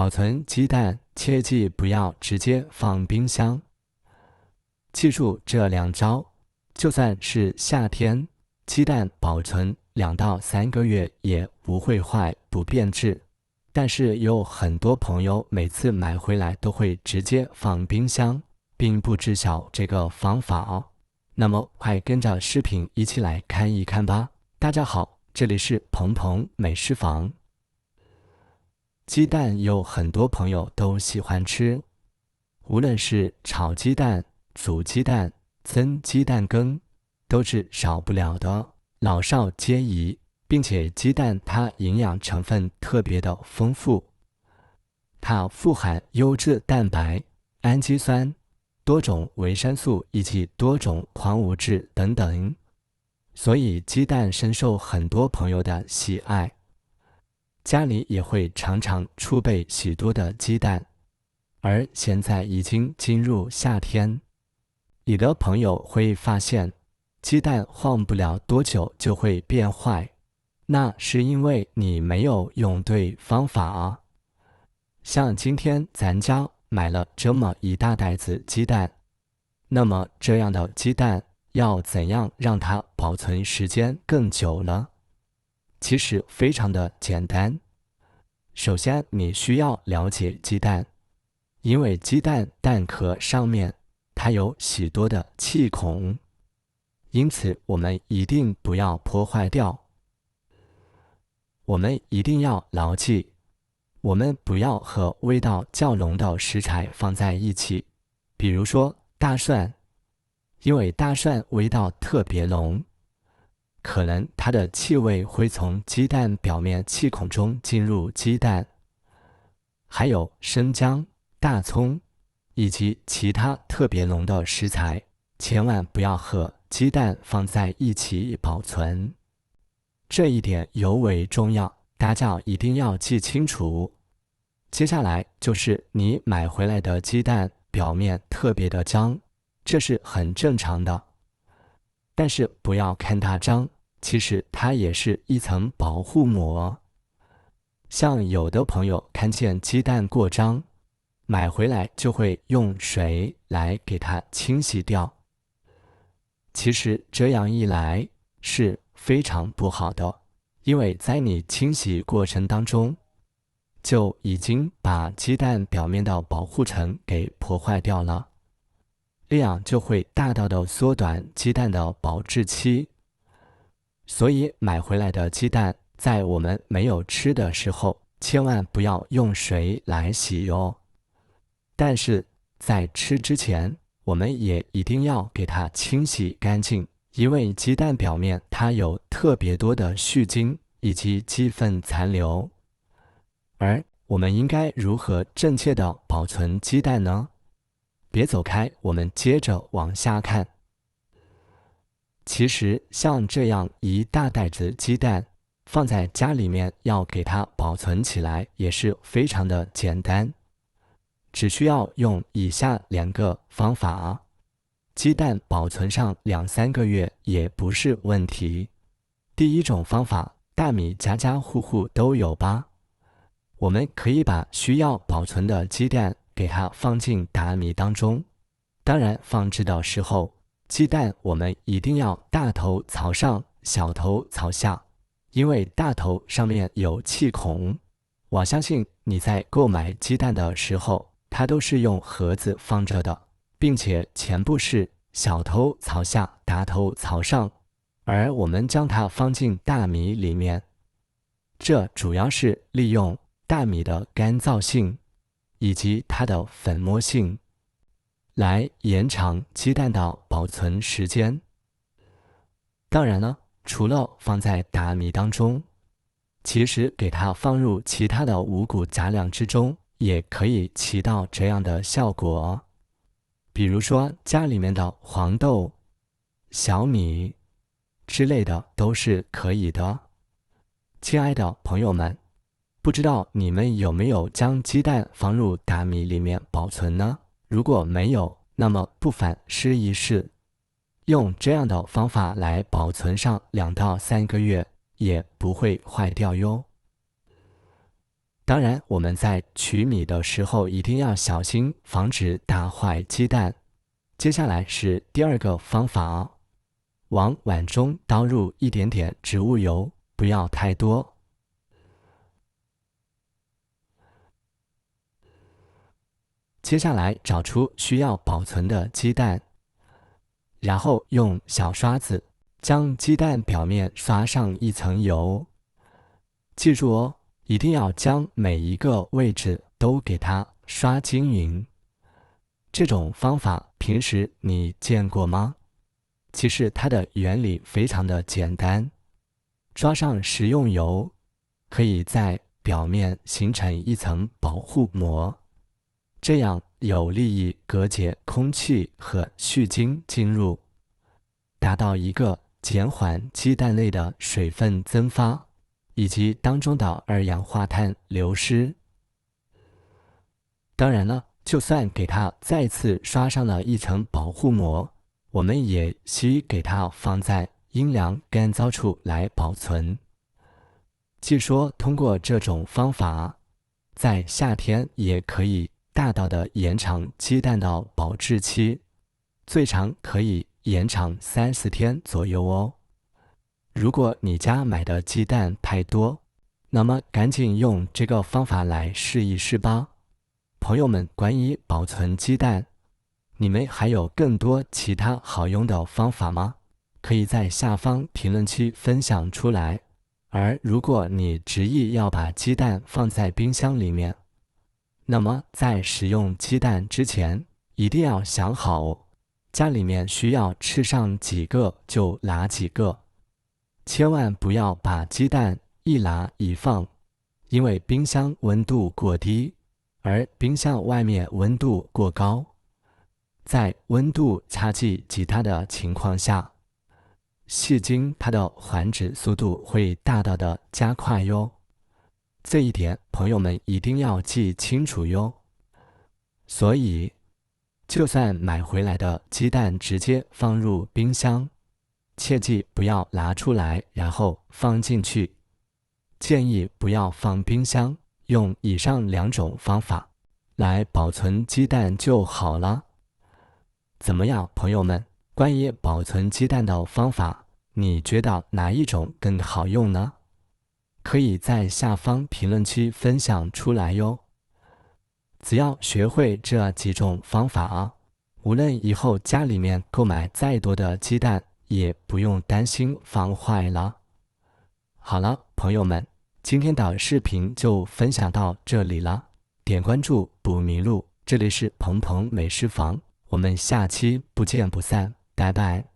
保存鸡蛋切记不要直接放冰箱。记住这2招，就算是夏天，鸡蛋保存2到3个月也不会坏不变质。但是有很多朋友每次买回来都会直接放冰箱，并不知晓这个方法哦。那么快跟着视频一起来看一看吧。大家好，这里是鹏鹏美食房。鸡蛋有很多朋友都喜欢吃，无论是炒鸡蛋、煮鸡蛋、蒸鸡蛋羹，都是少不了的，老少皆宜。并且鸡蛋它营养成分特别的丰富，它富含优质蛋白、氨基酸、多种维生素以及多种矿物质等等，所以鸡蛋深受很多朋友的喜爱。家里也会常常储备许多的鸡蛋，而现在已经进入夏天，有的朋友会发现鸡蛋放不了多久就会变坏。那是因为你没有用对方法啊。像今天咱家买了这么一大袋子鸡蛋，那么这样的鸡蛋要怎样让它保存时间更久呢？其实非常的简单。首先你需要了解鸡蛋，因为鸡蛋蛋壳上面它有许多的气孔，因此我们一定不要破坏掉。我们一定要牢记，我们不要和味道较浓的食材放在一起，比如说大蒜，因为大蒜味道特别浓，可能它的气味会从鸡蛋表面气孔中进入鸡蛋。还有生姜、大葱以及其他特别浓的食材，千万不要和鸡蛋放在一起保存。这一点尤为重要，大家一定要记清楚。接下来就是你买回来的鸡蛋表面特别的脏，这是很正常的。但是不要看它脏，其实它也是一层保护膜。像有的朋友看见鸡蛋过脏，买回来就会用水来给它清洗掉。其实这样一来是非常不好的，因为在你清洗过程当中，就已经把鸡蛋表面的保护层给破坏掉了，这样就会大大的缩短鸡蛋的保质期。所以买回来的鸡蛋，在我们没有吃的时候，千万不要用水来洗哦。但是在吃之前，我们也一定要给它清洗干净。因为鸡蛋表面它有特别多的絮精以及鸡粪残留，而我们应该如何正确的保存鸡蛋呢？别走开，我们接着往下看。其实像这样一大袋子鸡蛋放在家里面，要给它保存起来也是非常的简单，只需要用以下2个方法。鸡蛋保存上2、3个月也不是问题。第一种方法，大米家家户户都有吧？我们可以把需要保存的鸡蛋给它放进大米当中。当然放置的时候，鸡蛋我们一定要大头朝上，小头朝下，因为大头上面有气孔。我相信你在购买鸡蛋的时候，它都是用盒子放着的，并且前部是小头朝下，大头朝上，而我们将它放进大米里面，这主要是利用大米的干燥性以及它的粉末性来延长鸡蛋的保存时间。当然了，除了放在大米当中，其实给它放入其他的五谷杂粮之中，也可以起到这样的效果。比如说家里面的黄豆、小米之类的都是可以的。亲爱的朋友们，不知道你们有没有将鸡蛋放入大米里面保存呢？如果没有，那么不妨试一试，用这样的方法来保存上2到3个月，也不会坏掉哟。当然，我们在取米的时候一定要小心，防止打坏鸡蛋。接下来是第二个方法哦，往碗中倒入一点点植物油，不要太多。接下来找出需要保存的鸡蛋，然后用小刷子将鸡蛋表面刷上一层油。记住哦，一定要将每一个位置都给它刷均匀。这种方法平时你见过吗？其实它的原理非常的简单，抓上食用油，可以在表面形成一层保护膜，这样有利于隔绝空气和细菌进入，达到一个减缓鸡蛋内的水分蒸发以及当中的二氧化碳流失。当然了，就算给它再次刷上了一层保护膜，我们也需给它放在阴凉干燥处来保存。据说通过这种方法，在夏天也可以大大的延长鸡蛋的保质期，最长可以延长30天左右哦。如果你家买的鸡蛋太多，那么赶紧用这个方法来试一试吧。朋友们，关于保存鸡蛋，你们还有更多其他好用的方法吗？可以在下方评论区分享出来。而如果你执意要把鸡蛋放在冰箱里面，那么在使用鸡蛋之前，一定要想好，家里面需要吃上几个就拿几个，千万不要把鸡蛋一拿一放，因为冰箱温度过低，而冰箱外面温度过高，在温度差距极大的情况下，细菌它的繁殖速度会大大的加快哟。这一点朋友们一定要记清楚哟。所以，就算买回来的鸡蛋直接放入冰箱，切记不要拿出来然后放进去。建议不要放冰箱，用以上2种方法来保存鸡蛋就好了。怎么样，朋友们？关于保存鸡蛋的方法，你觉得哪一种更好用呢？可以在下方评论区分享出来哟。只要学会这几种方法啊，无论以后家里面购买再多的鸡蛋，也不用担心放坏了。好了，朋友们，今天的视频就分享到这里了。点关注不迷路，这里是鹏鹏美食房，我们下期不见不散，拜拜。